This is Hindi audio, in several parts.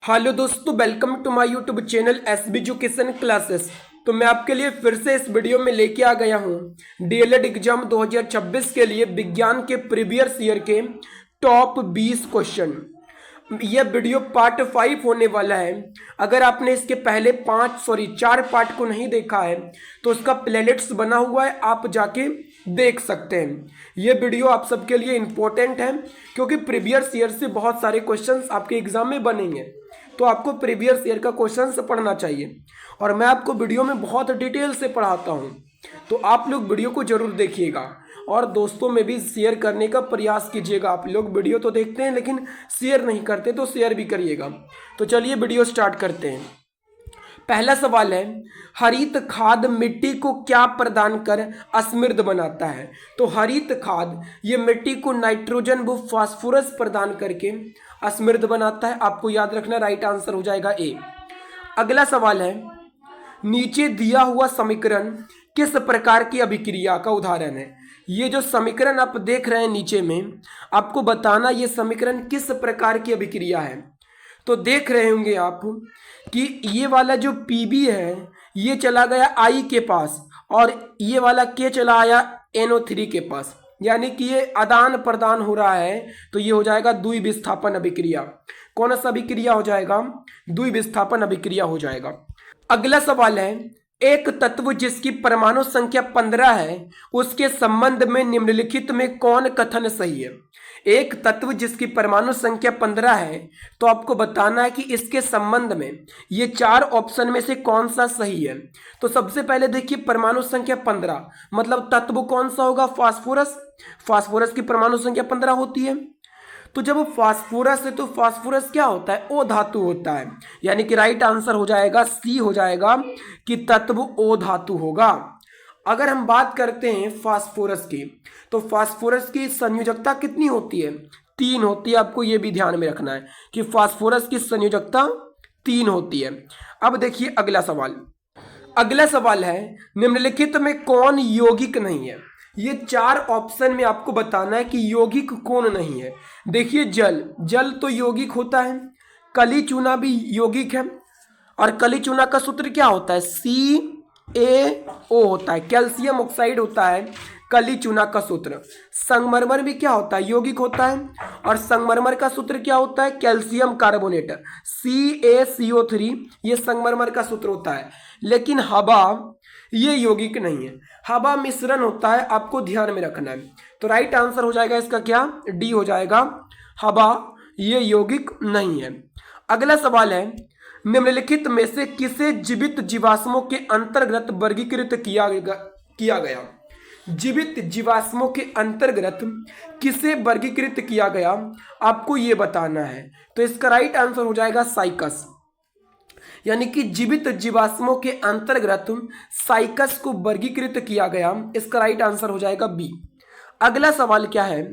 हेलो दोस्तों, welcome to my YouTube channel SB education classes. तो मैं आपके लिए फिर से इस वीडियो में लेके आ गया हूँ डीएलएड एग्जाम 2026 के लिए विज्ञान के प्रीवियस ईयर के टॉप 20 क्वेश्चन। यह वीडियो पार्ट 5 होने वाला है। अगर आपने इसके पहले 4 पार्ट को नहीं देखा है तो उसका प्लेलिस्ट बना हुआ है, आप जाके देख सकते हैं। यह वीडियो आप सबके लिए इम्पोर्टेंट है क्योंकि प्रीवियस ईयर से बहुत सारे क्वेश्चंस आपके एग्जाम में बनेंगे, तो आपको प्रीवियस ईयर का क्वेश्चंस पढ़ना चाहिए। और मैं आपको वीडियो में बहुत डिटेल से पढ़ाता हूँ, तो आप लोग वीडियो को जरूर देखिएगा और दोस्तों में भी शेयर करने का प्रयास कीजिएगा। आप लोग वीडियो तो देखते हैं लेकिन शेयर नहीं करते, तो शेयर भी करिएगा। तो चलिए वीडियो स्टार्ट करते हैं। पहला सवाल है, हरित खाद मिट्टी को क्या प्रदान कर समृद्ध बनाता है? तो हरित खाद ये मिट्टी को नाइट्रोजन व फास्फोरस प्रदान करके समृद्ध बनाता है। आपको याद रखना, राइट आंसर हो जाएगा ए। अगला सवाल है, नीचे दिया हुआ समीकरण किस प्रकार की अभिक्रिया का उदाहरण है? ये जो समीकरण आप देख रहे हैं नीचे में, आपको बताना ये समीकरण किस प्रकार की अभिक्रिया है। तो देख रहे होंगे आप कि ये वाला जो Pb है ये चला गया I के पास और ये वाला K चला आया NO3 के पास, यानी कि ये आदान प्रदान हो रहा है। तो ये हो जाएगा द्विविस्थापन अभिक्रिया। कौन सा अभिक्रिया हो जाएगा? द्विविस्थापन अभिक्रिया हो जाएगा। अगला सवाल है, एक तत्व जिसकी परमाणु संख्या 15 है उसके संबंध में निम्नलिखित में कौन कथन सही है? एक तत्व जिसकी परमाणु संख्या 15 है, तो आपको बताना है कि इसके संबंध में ये 4 ऑप्शन में से कौन सा सही है। तो सबसे पहले देखिए, परमाणु संख्या 15 मतलब तत्व कौन सा होगा? फास्फोरस। फास्फोरस की परमाणु संख्या 15 होती है। तो जब फास्फोरस है तो फास्फोरस क्या होता है? ओ धातु होता है, यानी कि राइट आंसर हो जाएगा सी, हो जाएगा कि तत्व ओ धातु होगा। अगर हम बात करते हैं फास्फोरस की, तो फास्फोरस की संयोजकता कितनी होती है? 3 होती है। आपको यह भी ध्यान में रखना है कि फास्फोरस की संयोजकता 3 होती है। अब देखिए अगला सवाल। अगला सवाल है, निम्नलिखित में कौन यौगिक नहीं है? ये 4 ऑप्शन में आपको बताना है कि यौगिक कौन नहीं है। देखिए, जल तो यौगिक होता है, कली चूना भी यौगिक है, और कली चूना का सूत्र क्या होता है? CaO होता है, कैल्शियम ऑक्साइड होता है कली चूना का सूत्र। संगमरमर भी क्या होता है? यौगिक होता है, और संगमरमर का सूत्र क्या होता है? कैल्शियम कार्बोनेट, CaCO3, ये संगमरमर का सूत्र होता है। लेकिन हवा ये यौगिक नहीं है, हवा मिश्रण होता है, आपको ध्यान में रखना है। तो राइट आंसर हो जाएगा इसका क्या? डी हो जाएगा, हवा ये यौगिक नहीं है। अगला सवाल है, निम्नलिखित में से किसे जीवित जीवाश्मों के अंतर्गत वर्गीकृत किया गया? जीवित जीवाश्मों के अंतर्गत किसे वर्गीकृत किया गया, आपको यह बताना है। तो इसका राइट आंसर हो जाएगा साइकस, यानी कि जीवित जीवाश्मों के अंतर्गत साइकस को वर्गीकृत किया गया। इसका राइट आंसर हो जाएगा बी। अगला सवाल क्या है,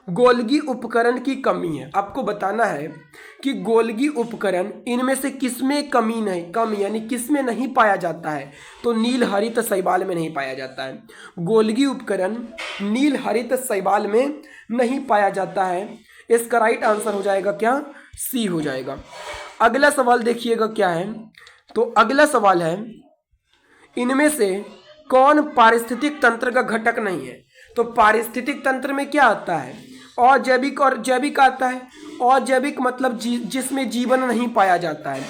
गोल्गी उपकरण की कमी है। आपको बताना है कि गोल्गी उपकरण इनमें से किसमें कमी नहीं, कम यानी किसमें नहीं पाया जाता है? तो नील हरित शैवाल में नहीं पाया जाता है। गोल्गी उपकरण नील हरित शैवाल में नहीं पाया जाता है। इसका राइट आंसर हो जाएगा क्या? सी हो जाएगा। अगला सवाल देखिएगा क्या है। तो अगला सवाल है, इनमें से कौन पारिस्थितिक तंत्र का घटक नहीं है? तो पारिस्थितिक तंत्र में क्या आता है? अजैविक और जैविक आता है। अजैविक मतलब जिसमें जीवन नहीं पाया जाता है,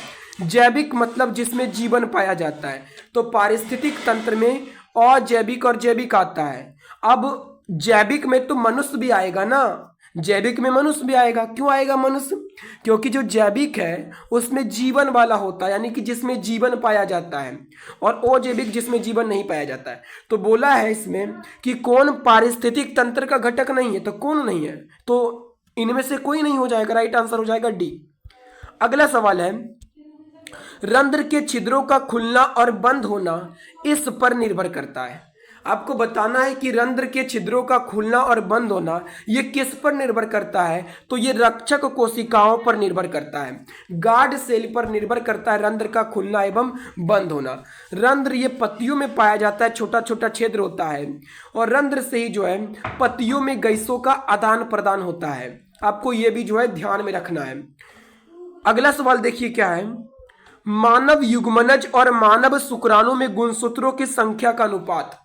जैविक मतलब जिसमें जीवन पाया जाता है। तो पारिस्थितिक तंत्र में अजैविक और जैविक आता है। अब जैविक में तो मनुष्य भी आएगा ना, जैविक में मनुष्य भी आएगा। क्यों आएगा मनुष्य? क्योंकि जो जैविक है उसमें जीवन वाला होता है, यानी कि जिसमें जीवन पाया जाता है, और अजैविक जिसमें जीवन नहीं पाया जाता है। तो बोला है इसमें कि कौन पारिस्थितिक तंत्र का घटक नहीं है, तो कौन नहीं है? तो इनमें से कोई नहीं हो जाएगा, राइट आंसर हो जाएगा डी। अगला सवाल है, रंध्र के छिद्रों का खुलना और बंद होना इस पर निर्भर करता है। आपको बताना है कि रंध्र के छिद्रों का खुलना और बंद होना ये किस पर निर्भर करता है? तो ये रक्षक कोशिकाओं पर निर्भर करता है, गार्ड सेल पर निर्भर करता है रंध्र का खुलना एवं बंद होना। रंध्र ये पत्तियों में पाया जाता है, छोटा छोटा छिद्र होता है, और रंध्र से ही जो है पत्तियों में गैसों का आदान प्रदान होता है। आपको ये भी जो है ध्यान में रखना है। अगला सवाल देखिए क्या है, मानव युग्मनज और मानव शुक्राणु में गुणसूत्रों की संख्या का अनुपात।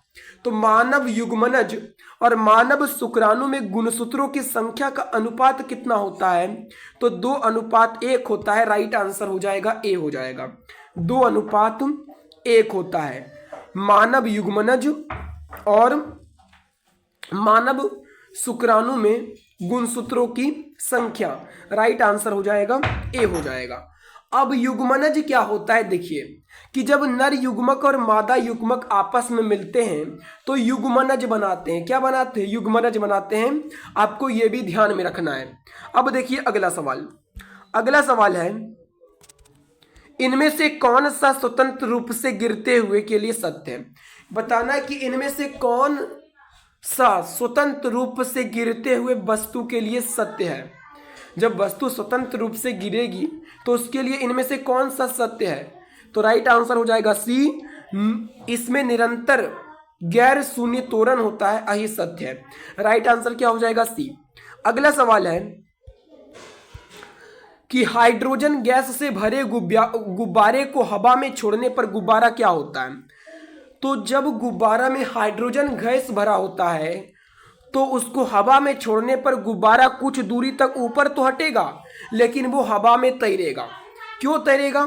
तो मानव युग्मनज और मानव शुक्राणु में गुणसूत्रों की संख्या का अनुपात कितना होता है? तो 2:1 होता है। राइट आंसर हो जाएगा ए हो जाएगा, 2:1 होता है मानव युग्मनज और मानव शुक्राणु में गुणसूत्रों की संख्या। राइट आंसर हो जाएगा ए हो जाएगा। अब युग्मनज क्या होता है, देखिए कि जब नर युग्मक और मादा युग्मक आपस में मिलते हैं तो युग्मनज बनाते हैं। क्या बनाते हैं? युग्मनज बनाते हैं। आपको यह भी ध्यान में रखना है। अब देखिए अगला सवाल, अगला सवाल है, इनमें से कौन सा स्वतंत्र रूप से गिरते हुए के लिए सत्य है? बताना कि इनमें से कौन सा स्वतंत्र रूप से गिरते हुए वस्तु के लिए सत्य है। जब वस्तु स्वतंत्र रूप से गिरेगी तो उसके लिए इनमें से कौन सा सत्य है? तो राइट आंसर हो जाएगा सी, इसमें निरंतर गैर शून्य त्वरण होता है, यही सत्य है। राइट आंसर क्या हो जाएगा? सी। अगला सवाल है कि हाइड्रोजन गैस से भरे गुब्बारे को हवा में छोड़ने पर गुब्बारा क्या होता है? तो जब गुब्बारा में हाइड्रोजन गैस भरा होता है तो उसको हवा में छोड़ने पर गुब्बारा कुछ दूरी तक ऊपर तो हटेगा, लेकिन वो हवा में तैरेगा। क्यों तैरेगा?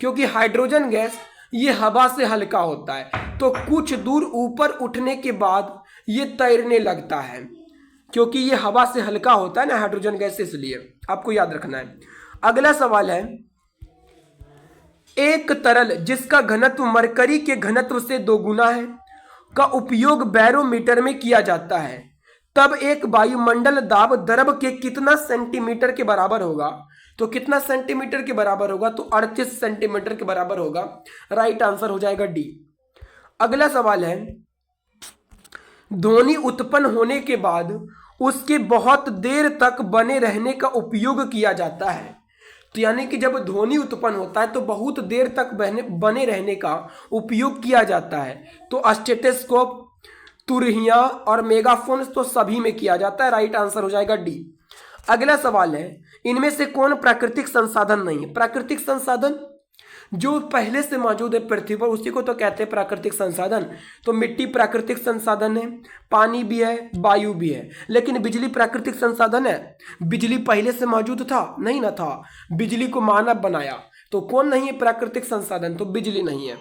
क्योंकि हाइड्रोजन गैस ये हवा से हल्का होता है, तो कुछ दूर ऊपर उठने के बाद ये तैरने लगता है, क्योंकि ये हवा से हल्का होता है ना हाइड्रोजन गैस, इसलिए आपको याद रखना है। अगला सवाल है, एक तरल जिसका घनत्व मरकरी के घनत्व से 2 गुना है का उपयोग बैरोमीटर में किया जाता है, तब एक वायुमंडल दाब द्रव के कितना सेंटीमीटर के बराबर होगा? तो कितना सेंटीमीटर के बराबर होगा? तो 38 सेंटीमीटर के बराबर होगा। राइट आंसर हो जाएगा डी। अगला सवाल है, ध्वनि उत्पन्न होने के बाद उसके बहुत देर तक बने रहने का उपयोग किया जाता है। तो यानी कि जब ध्वनि उत्पन्न होता है तो बहुत देर तक बने रहने का उपयोग किया जाता है। तो स्टेथोस्कोप, तुरहिया और मेगाफोन तो सभी में किया जाता है। राइट आंसर हो जाएगा डी। अगला सवाल है, इनमें से कौन प्राकृतिक संसाधन नहीं है? प्राकृतिक संसाधन जो पहले से मौजूद है पृथ्वी पर उसी को तो कहते हैं प्राकृतिक संसाधन। तो मिट्टी प्राकृतिक संसाधन है, पानी भी है, वायु भी है। लेकिन बिजली प्राकृतिक संसाधन है? बिजली पहले से मौजूद था? नहीं ना था, बिजली को मानव बनाया। तो कौन नहीं है प्राकृतिक संसाधन? तो बिजली नहीं है।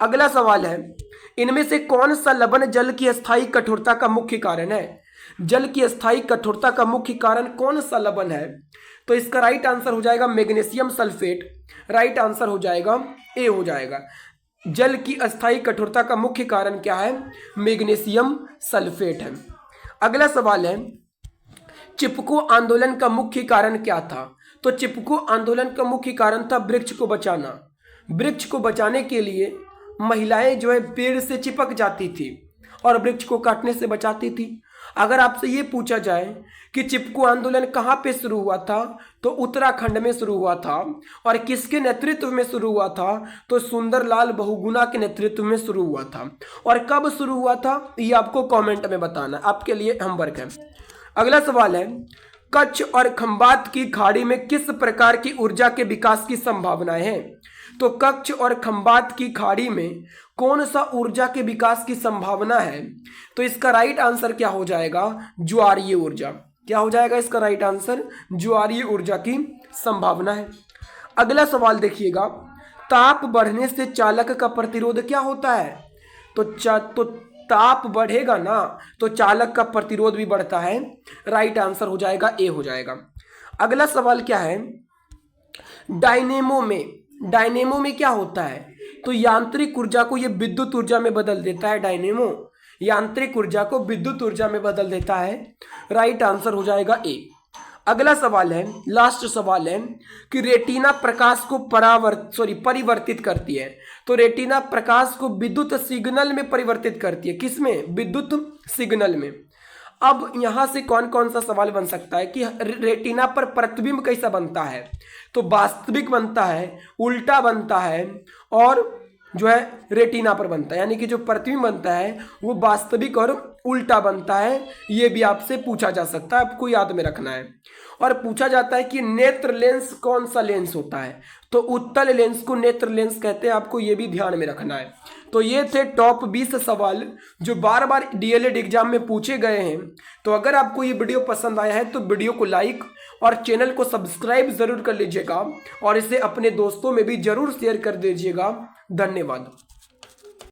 अगला सवाल है, इनमें से कौन सा लवण जल की अस्थायी कठोरता का मुख्य कारण है? जल की अस्थायी कठोरता का मुख्य कारण कौन सा लवण है? तो इसका राइट आंसर हो जाएगा मैग्नीशियम सल्फेट। राइट आंसर हो जाएगा ए हो जाएगा। जल की अस्थायी कठोरता का मुख्य कारण क्या है? मैग्नीशियम सल्फेट है। अगला सवाल है, चिपको आंदोलन का मुख्य कारण क्या था? तो चिपको आंदोलन का मुख्य कारण था वृक्ष को बचाना। वृक्ष को बचाने के लिए महिलाएं जो है पेड़ से चिपक जाती थी और वृक्ष को काटने से बचाती थी। अगर आपसे ये पूछा जाए कि चिपको आंदोलन कहाँ पे शुरू हुआ था, तो उत्तराखंड में शुरू हुआ था। और किसके नेतृत्व में शुरू हुआ था? तो सुंदरलाल बहुगुणा के नेतृत्व में शुरू हुआ था। और कब शुरू हुआ था ये आपको कमेंट में बताना, आपके लिए होमवर्क है। अगला सवाल है, कच्छ और खंबात की खाड़ी में किस प्रकार की ऊर्जा के विकास की संभावनाएं हैं? तो कच्छ और खंबात की खाड़ी में कौन सा ऊर्जा के विकास की संभावना है? तो इसका राइट आंसर क्या हो जाएगा? ज्वारीय ऊर्जा। क्या हो जाएगा इसका राइट आंसर? ज्वारीय ऊर्जा की संभावना है। अगला सवाल देखिएगा, ताप बढ़ने से चालक का प्रतिरोध क्या होता है? तो ताप बढ़ेगा ना तो चालक का प्रतिरोध भी बढ़ता है। राइट आंसर हो जाएगा ए हो जाएगा। अगला सवाल क्या है, डायनेमो में क्या होता है? तो यांत्रिक ऊर्जा को ये विद्युत ऊर्जा में बदल देता है। डायनेमो यांत्रिक ऊर्जा को विद्युत ऊर्जा में बदल देता है। राइट आंसर हो जाएगा ए। अगला सवाल है, लास्ट सवाल है कि रेटिना प्रकाश को परिवर्तित करती है। तो रेटिना प्रकाश को विद्युत सिग्नल में परिवर्तित करती है। किसमें? विद्युत सिग्नल में। अब यहां से कौन कौन सा सवाल बन सकता है कि रेटिना पर प्रतिबिंब कैसा बनता है? तो वास्तविक बनता है, उल्टा बनता है, और जो है रेटिना पर बनता है। यानी कि जो प्रतिबिंब बनता है वो वास्तविक और उल्टा बनता है। ये भी आपसे पूछा जा सकता है, आपको याद में रखना है। और पूछा जाता है कि नेत्र लेंस कौन सा लेंस होता है, तो उत्तल लेंस को नेत्र लेंस कहते हैं। आपको ये भी ध्यान में रखना है। तो ये थे टॉप 20 सवाल जो बार बार डीएलएड एग्जाम में पूछे गए हैं। तो अगर आपको ये वीडियो पसंद आया है तो वीडियो को लाइक और चैनल को सब्सक्राइब जरूर कर लीजिएगा और इसे अपने दोस्तों में भी जरूर शेयर कर दीजिएगा। धन्यवाद।